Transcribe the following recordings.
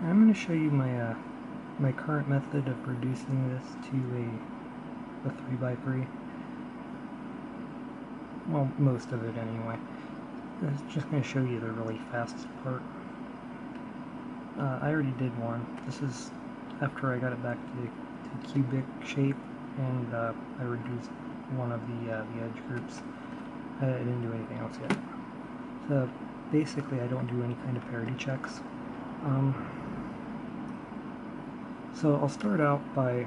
I'm going to show you my my current method of reducing this to a 3x3. Well, most of it anyway. I'm just going to show you the really fast part. I already did one. This is after I got it back to cubic shape, and I reduced one of the edge groups. I didn't do anything else yet. So basically I don't do any kind of parity checks. So I'll start out by,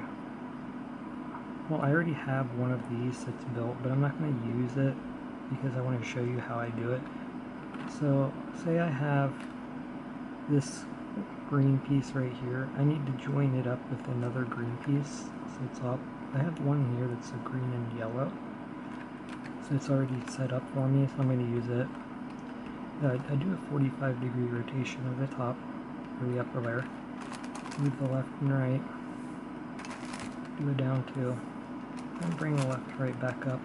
well, I already have one of these that's built, but I'm not going to use it because I want to show you how I do it. So say I have this green piece right here. I need to join it up with another green piece. So it's up. I have one here that's a green and yellow. So it's already set up for me, so I'm going to use it. I do a 45-degree rotation of the top, or the upper layer. Move the left and right. Go down to, and bring the left and right back up.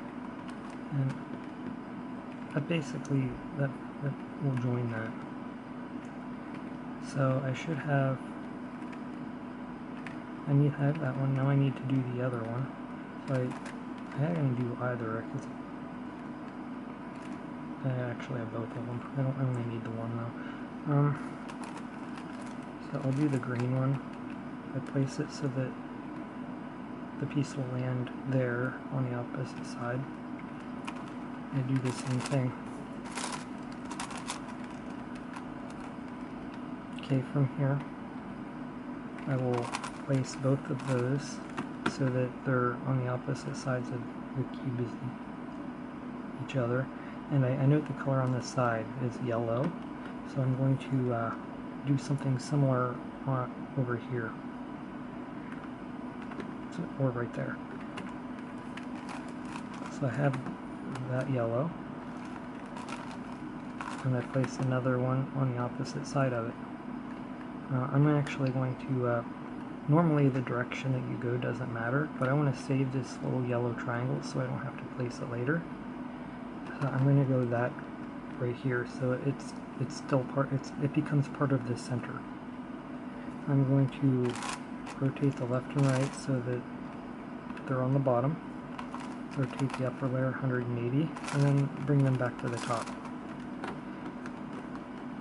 And that basically, that will join that. So I should have, I have that one, now I need to do the other one. So I ain't going to do either, because I actually have both of them. I only need the one though. So I'll do the green one. I place it so that the piece will land there on the opposite side. I do the same thing. Okay, from here I will place both of those so that they're on the opposite sides of the cube as each other. And I note the color on this side is yellow, so I'm going to do something similar over here, or right there. So I have that yellow, and I place another one on the opposite side of it. I'm actually going to, normally the direction that you go doesn't matter, but I want to save this little yellow triangle so I don't have to place it later. So I'm going to go that right here, so it's still it becomes part of the center. I'm going to rotate the left and right so that they're on the bottom. Rotate the upper layer 180, and then bring them back to the top.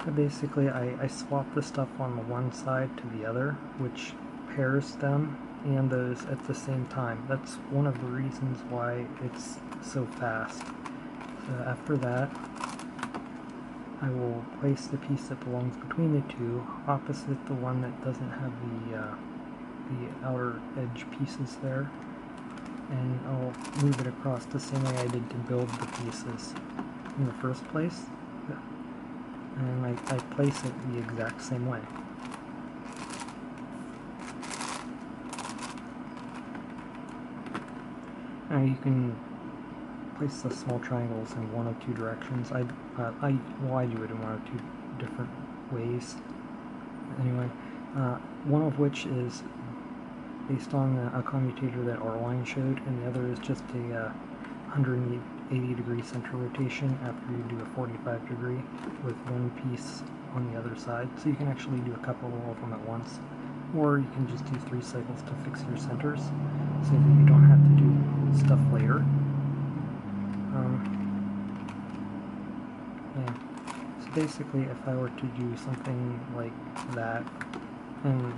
But basically, I swap the stuff on the one side to the other, which pairs them and those at the same time. That's one of the reasons why it's so fast. So after that, I will place the piece that belongs between the two, opposite the one that doesn't have the outer edge pieces there, and I'll move it across the same way I did to build the pieces in the first place, and I place it the exact same way. Now you can place the small triangles in one of two directions. I do it in one of two different ways. Anyway, one of which is based on a commutator that Arline showed, and the other is just a 180 degree center rotation after you do a 45 degree with one piece on the other side. So you can actually do a couple of them at once, or you can just do 3 cycles to fix your centers so that you don't have to do stuff later. Yeah. So basically, if I were to do something like that, and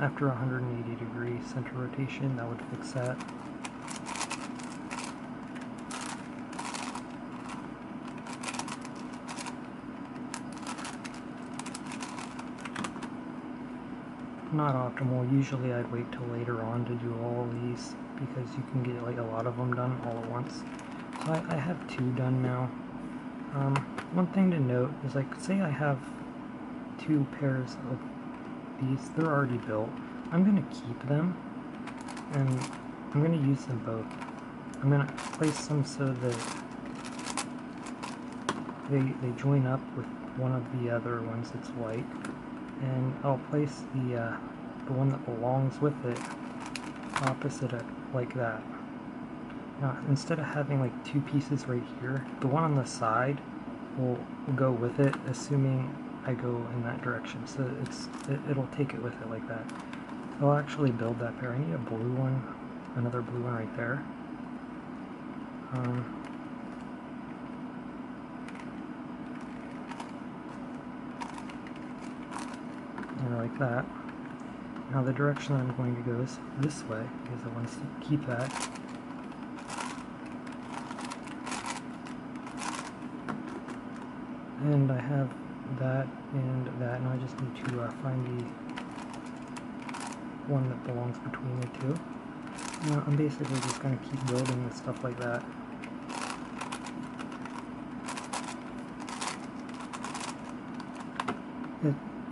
after 180 degree center rotation, that would fix that. Not optimal. Usually I'd wait till later on to do all of these because you can get like a lot of them done all at once. So I have 2 done now. One thing to note is, like, say I have 2 pairs of these, they're already built. I'm going to keep them, and I'm going to use them both. I'm going to place them so that they join up with one of the other ones that's white, and I'll place the one that belongs with it opposite it, like that. Now, instead of having like 2 pieces right here, the one on the side will go with it, assuming I go in that direction. So it'll take it with it like that. I'll actually build that pair. I need a blue one, another blue one right there. And like that. Now the direction I'm going to go is this way, because I want to keep that. And I have that and that, and I just need to find the one that belongs between the two. Now I'm basically just going to keep building with stuff like that.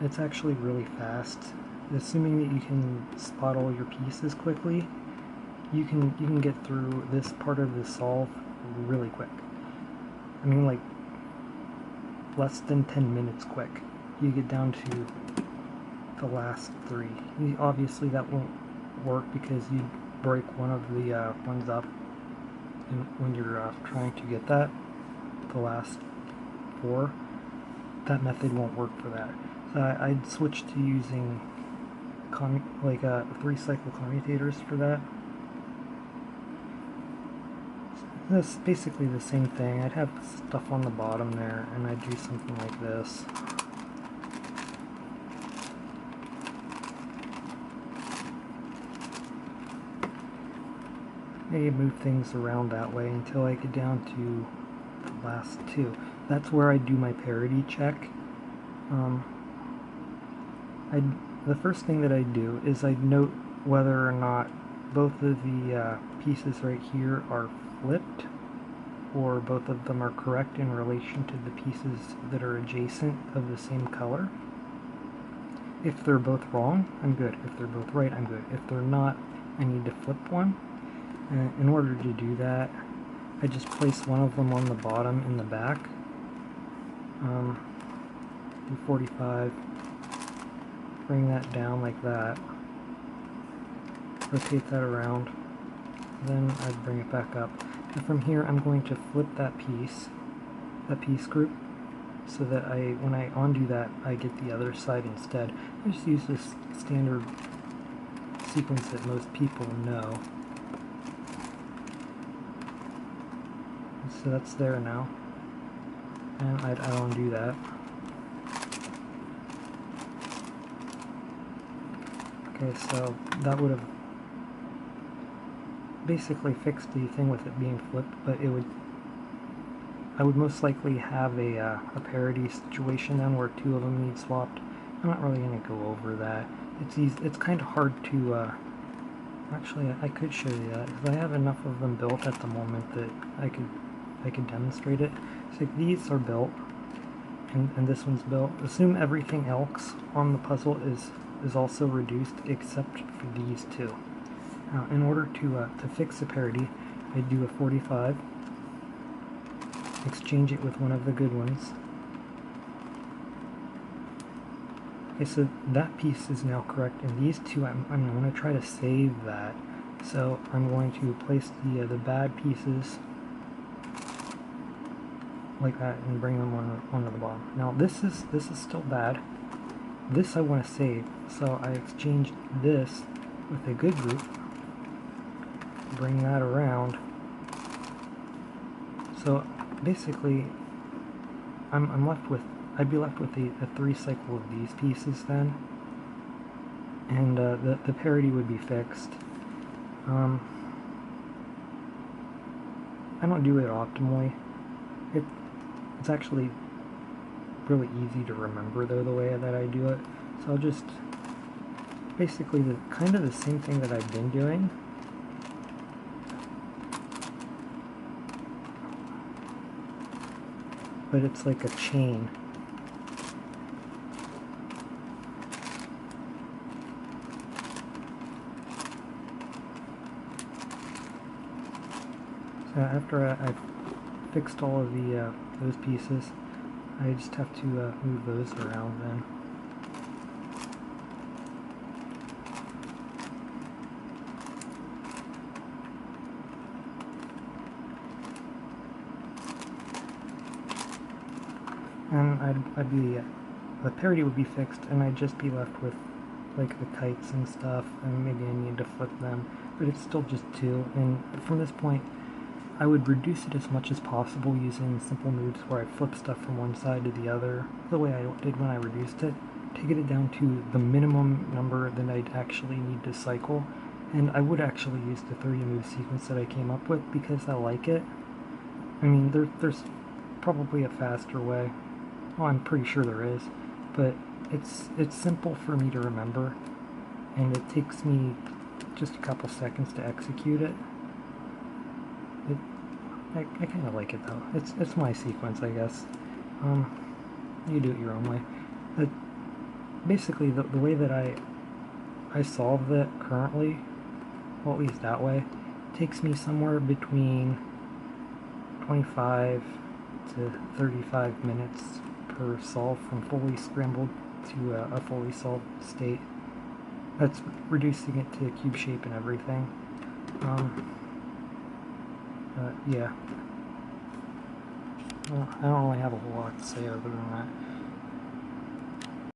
It's actually really fast. Assuming that you can spot all your pieces quickly, you can get through this part of the solve really quick. I mean, like, less than 10 minutes quick. You get down to the last three. Obviously that won't work because you break one of the ones up when you're trying to get that, the last four. That method won't work for that. So I'd switch to using 3-cycle commutators for that. That's basically the same thing. I'd have stuff on the bottom there, and I'd do something like this. Maybe move things around that way until I get down to the last two. That's where I do my parity check. The first thing that I do is I note whether or not both of the pieces right here are flipped, or both of them are correct in relation to the pieces that are adjacent of the same color. If they're both wrong, I'm good. If they're both right, I'm good. If they're not, I need to flip one. And in order to do that, I just place one of them on the bottom in the back. Do 45. Bring that down like that. Rotate that around. Then I'd bring it back up. And from here, I'm going to flip that piece group, so that when I undo that, I get the other side instead. I just use this standard sequence that most people know. So that's there now. And I'd undo that. Okay, so that would have basically fixed the thing with it being flipped, but I would most likely have a parity situation then where two of them need swapped. I'm not really going to go over that. It's kind of hard to, actually I could show you that, because I have enough of them built at the moment that I could demonstrate it. So these are built, and this one's built. Assume everything else on the puzzle is also reduced except for these two. Now, in order to fix the parity, I do a 45, exchange it with one of the good ones. Okay, so that piece is now correct, and these two, I'm going to try to save that. So I'm going to place the bad pieces like that and bring them onto the bottom. Now this is still bad. This I want to save, so I exchange this with a good group. Bring that around. So basically, I'd be left with a 3-cycle of these pieces then, and the parity would be fixed. I don't do it optimally. It's actually really easy to remember though, the way that I do it. So I'll just basically kind of the same thing that I've been doing. But it's like a chain. So after I've fixed all of those pieces, I just have to move those around then. And I'd be the parity would be fixed, and I'd just be left with like the kites and stuff, and maybe I need to flip them, but it's still just 2, and from this point I would reduce it as much as possible using simple moves where I flip stuff from one side to the other, the way I did when I reduced it, to get it down to the minimum number that I'd actually need to cycle. And I would actually use the 30 move sequence that I came up with because I like it. I mean, there's probably a faster way. Well, I'm pretty sure there is, but it's simple for me to remember, and it takes me just a couple seconds to execute it. I kind of like it though. It's my sequence, I guess. You do it your own way. But basically, the way that I solve it currently, well, at least that way, takes me somewhere between 25 to 35 minutes per solve from fully scrambled to a fully solved state. That's reducing it to cube shape and everything. Yeah. Well, I don't really have a whole lot to say other than that.